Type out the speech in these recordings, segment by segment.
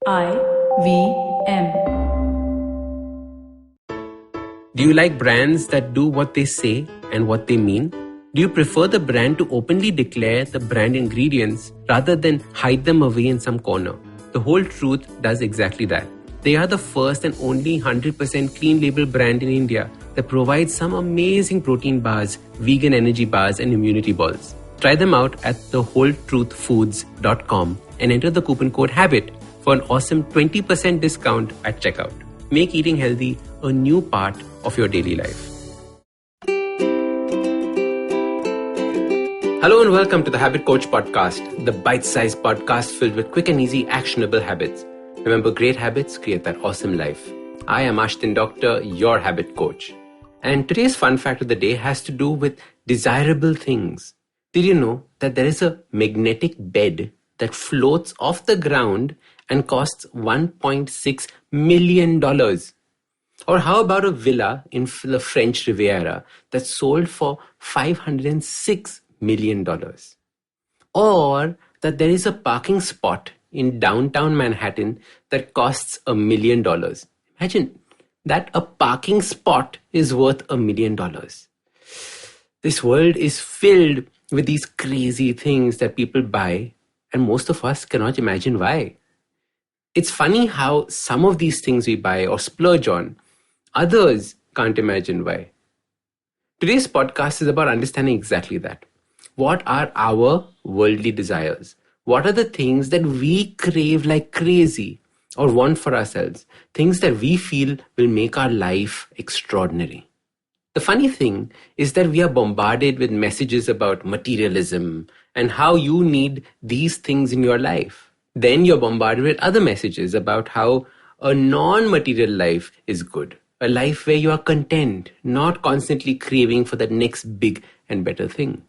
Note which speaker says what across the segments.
Speaker 1: IVM.
Speaker 2: Do you like brands that do what they say and what they mean? Do you prefer the brand to openly declare the brand ingredients rather than hide them away in some corner? The Whole Truth does exactly that. They are the first and only 100% clean label brand in India that provides some amazing protein bars, vegan energy bars, and immunity balls. Try them out at thewholetruthfoods.com and enter the coupon code HABIT for an awesome 20% discount at checkout. Make eating healthy a new part of your daily life. Hello and welcome to the Habit Coach Podcast, the bite-sized podcast filled with quick and easy actionable habits. Remember, great habits create that awesome life. I am Ashdin Doctor, your habit coach. And today's fun fact of the day has to do with desirable things. Did you know that there is a magnetic bed that floats off the ground and costs $1.6 million? Or how about a villa in the French Riviera that sold for $506 million? Or that there is a parking spot in downtown Manhattan that costs $1 million. Imagine that a parking spot is worth $1 million. This world is filled with these crazy things that people buy, and most of us cannot imagine why. It's funny how some of these things we buy or splurge on, others can't imagine why. Today's podcast is about understanding exactly that. What are our worldly desires? What are the things that we crave like crazy or want for ourselves? Things that we feel will make our life extraordinary. The funny thing is that we are bombarded with messages about materialism and how you need these things in your life. Then you're bombarded with other messages about how a non-material life is good. A life where you are content, not constantly craving for the next big and better thing.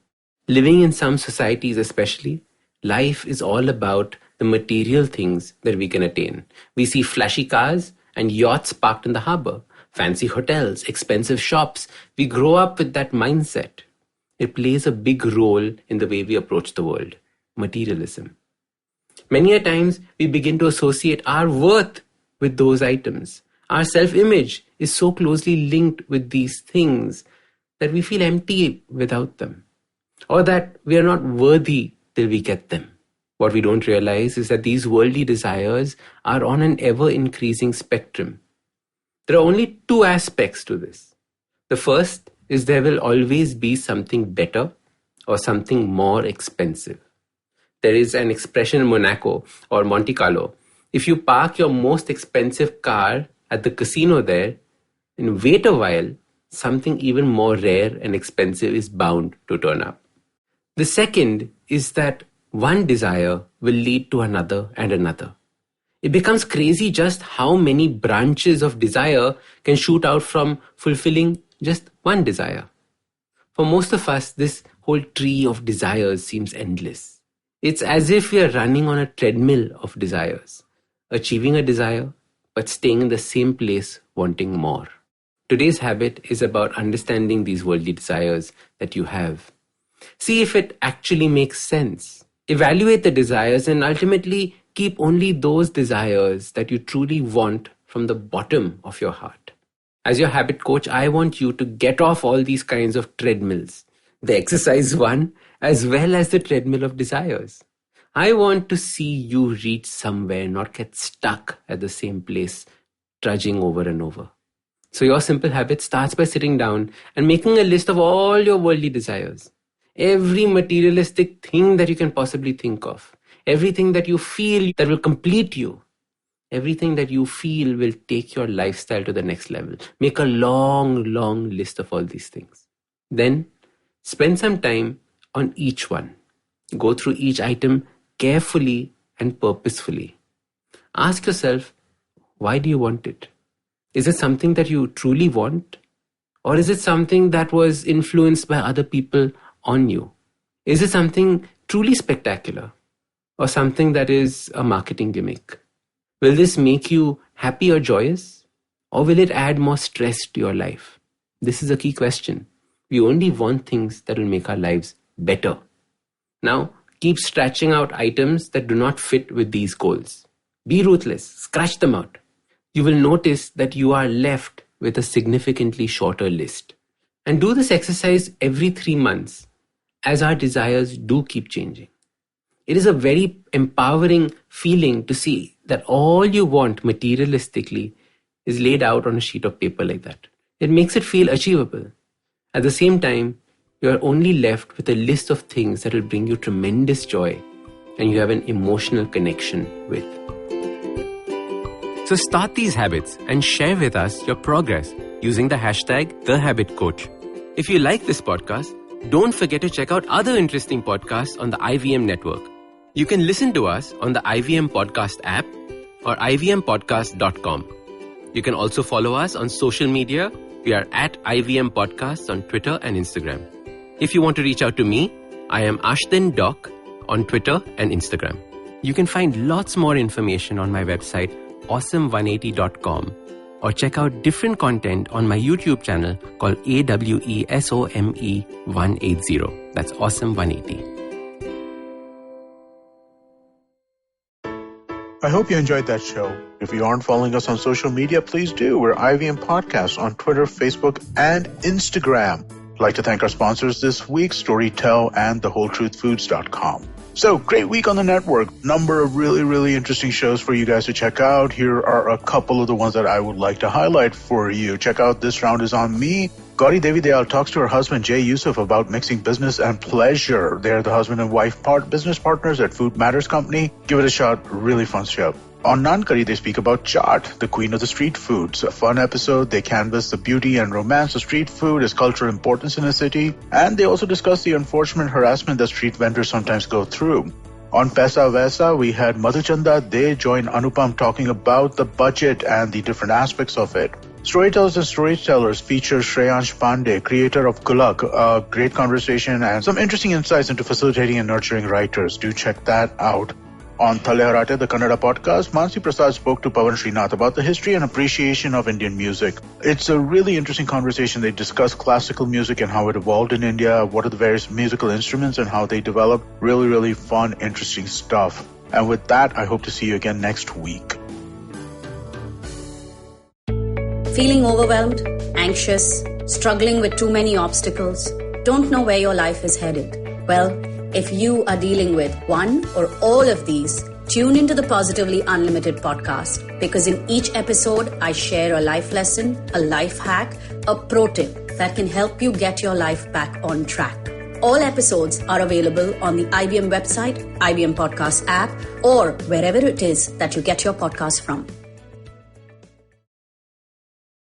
Speaker 2: Living in some societies especially, life is all about the material things that we can attain. We see flashy cars and yachts parked in the harbor, fancy hotels, expensive shops. We grow up with that mindset. It plays a big role in the way we approach the world. Materialism. Many a times we begin to associate our worth with those items. Our self-image is so closely linked with these things that we feel empty without them. Or that we are not worthy till we get them. What we don't realize is that these worldly desires are on an ever-increasing spectrum. There are only two aspects to this. The first is there will always be something better or something more expensive. There is an expression in Monaco or Monte Carlo. If you park your most expensive car at the casino there and wait a while, something even more rare and expensive is bound to turn up. The second is that one desire will lead to another and another. It becomes crazy just how many branches of desire can shoot out from fulfilling just one desire. For most of us, this whole tree of desires seems endless. It's as if we are running on a treadmill of desires, achieving a desire, but staying in the same place wanting more. Today's habit is about understanding these worldly desires that you have. See if it actually makes sense. Evaluate the desires and ultimately keep only those desires that you truly want from the bottom of your heart. As your habit coach, I want you to get off all these kinds of treadmills. The exercise one as well as the treadmill of desires. I want to see you reach somewhere, not get stuck at the same place, trudging over and over. So your simple habit starts by sitting down and making a list of all your worldly desires. Every materialistic thing that you can possibly think of. Everything that you feel that will complete you. Everything that you feel will take your lifestyle to the next level. Make a long, long list of all these things. Then spend some time on each one. Go through each item carefully and purposefully. Ask yourself, why do you want it? Is it something that you truly want? Or is it something that was influenced by other people on you? Is it something truly spectacular? Or something that is a marketing gimmick? Will this make you happy or joyous? Or will it add more stress to your life? This is a key question. We only want things that will make our lives better. Now, keep scratching out items that do not fit with these goals. Be ruthless. Scratch them out. You will notice that you are left with a significantly shorter list. And do this exercise every 3 months, as our desires do keep changing. It is a very empowering feeling to see that all you want materialistically is laid out on a sheet of paper like that. It makes it feel achievable. At the same time, you are only left with a list of things that will bring you tremendous joy and you have an emotional connection with. So start these habits and share with us your progress using the hashtag #TheHabitCoach. If you like this podcast, don't forget to check out other interesting podcasts on the IVM network. You can listen to us on the IVM Podcast app or ivmpodcast.com. You can also follow us on social media. We are at IVM Podcasts on Twitter and Instagram. If you want to reach out to me, I am Ashtin Doc on Twitter and Instagram. You can find lots more information on my website, awesome180.com, or check out different content on my YouTube channel called AWESOME180. That's Awesome 180.
Speaker 1: I hope you enjoyed that show. If you aren't following us on social media, please do. We're IVM Podcasts on Twitter, Facebook, and Instagram. I'd like to thank our sponsors this week, Storytel and thewholetruthfoods.com. So, great week on the network. Number of really, really interesting shows for you guys to check out. Here are a couple of the ones that I would like to highlight for you. Check out This Round Is On Me. Gauri Devi Dayal talks to her husband Jay Yusuf about mixing business and pleasure. They're the husband and wife business partners at Food Matters Company. Give it a shot. Really fun show. On Nankari, they speak about chaat, the queen of the street foods. A fun episode. They canvass the beauty and romance of street food, its cultural importance in a city. And they also discuss the unfortunate harassment that street vendors sometimes go through. On Paisa Vaisa, we had Madhuchanda. They joined Anupam talking about the budget and the different aspects of it. Storytellers and Storytellers feature Shreyansh Pandey, creator of Kulak. A great conversation and some interesting insights into facilitating and nurturing writers. Do check that out. On Thale Harate, the Kannada podcast, Mansi Prasad spoke to Pawan Srinath about the history and appreciation of Indian music. It's a really interesting conversation. They discuss classical music and how it evolved in India, what are the various musical instruments and how they developed. Really, really fun, interesting stuff. And with that, I hope to see you again next week.
Speaker 3: Feeling overwhelmed, anxious, struggling with too many obstacles, don't know where your life is headed? Well, if you are dealing with one or all of these, tune into the Positively Unlimited podcast, because in each episode, I share a life lesson, a life hack, a pro tip that can help you get your life back on track. All episodes are available on the IBM website, IBM Podcast app, or wherever it is that you get your podcast from.